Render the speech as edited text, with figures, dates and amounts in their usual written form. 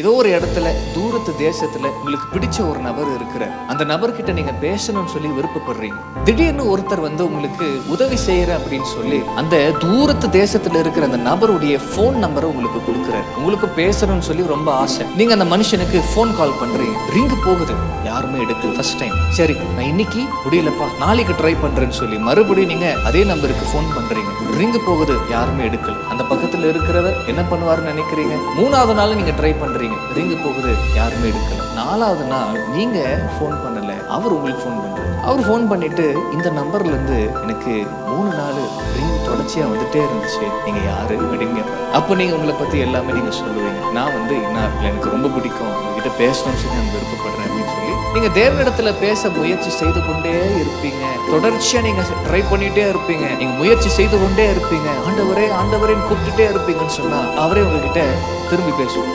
ஏதோ ஒரு இடத்துல தூரத்து தேசத்துல உங்களுக்கு பிடிச்ச ஒரு நபர் இருக்கிற அந்த நபர்கிட்ட நீங்க பேசணும்னு சொல்லி விருப்பப்படுறீங்க. திடீர்னு ஒருத்தர் வந்து உங்களுக்கு உதவி செய்யற அப்படின்னு சொல்லி அந்த தூரத்து தேசத்துல இருக்கிற அந்த நபருடைய போன் நம்பரை உங்களுக்கு கொடுக்குறாரு. உங்களுக்கு பேசணும்னு சொல்லி ரொம்ப ஆசை. நீங்க அந்த மனுஷனுக்கு போன் கால் பண்றீங்க. ரிங்கு போகுது, யாருமே எடுக்கல. ஃபர்ஸ்ட் டைம் சரி நான் இன்னைக்கு முடியலப்பா நாளைக்கு ட்ரை பண்றேன்னு சொல்லி மறுபடியும் நீங்க அதே நம்பருக்கு போன் பண்றீங்க. ரிங்கு போகுது, யாருமே எடுக்கல. அந்த பக்கத்துல இருக்கிறவர் என்ன பண்ணுவாருன்னு நினைக்கிறீங்க? மூணாவது நாள் நீங்க ட்ரை பண்றீங்க, ரிங்கு போகுது, யாருமே எடுக்கல. நாலாவது நாள் நீங்க போன் பண்ணல, அவர் உங்களுக்கு போன் பண்றாரு. அவர் போன் பண்ணிட்டு இந்த நம்பர்ல இருந்து எனக்கு 3 நாள் ரிங் தொடர்ச்சியா வந்துட்டே இருந்துச்சு, நீங்க யாரு அப்படின்னு கேட்பாரு. அப்போ நீங்க உங்களை பத்தி எல்லாமே நீங்க சொல்லுவீங்க. நான் வந்து எனக்கு ரொம்ப பிடிக்கும், உங்ககிட்ட பேசணும்னு சொல்லி நான் விருப்பப்படுறேன் அப்படின்னு சொல்லி நீங்க தேவனிடத்துல பேச முயற்சி செய்து கொண்டே இருப்பீங்க. தொடர்ச்சியா நீங்க ட்ரை பண்ணிட்டே இருப்பீங்க, நீங்க முயற்சி செய்து கொண்டே இருப்பீங்க. ஆண்டவரே ஆண்டவரேன்னு கூப்பிட்டுட்டே இருப்பீங்கன்னு சொன்னா அவரே உங்ககிட்ட திரும்பி பேசுவோம்.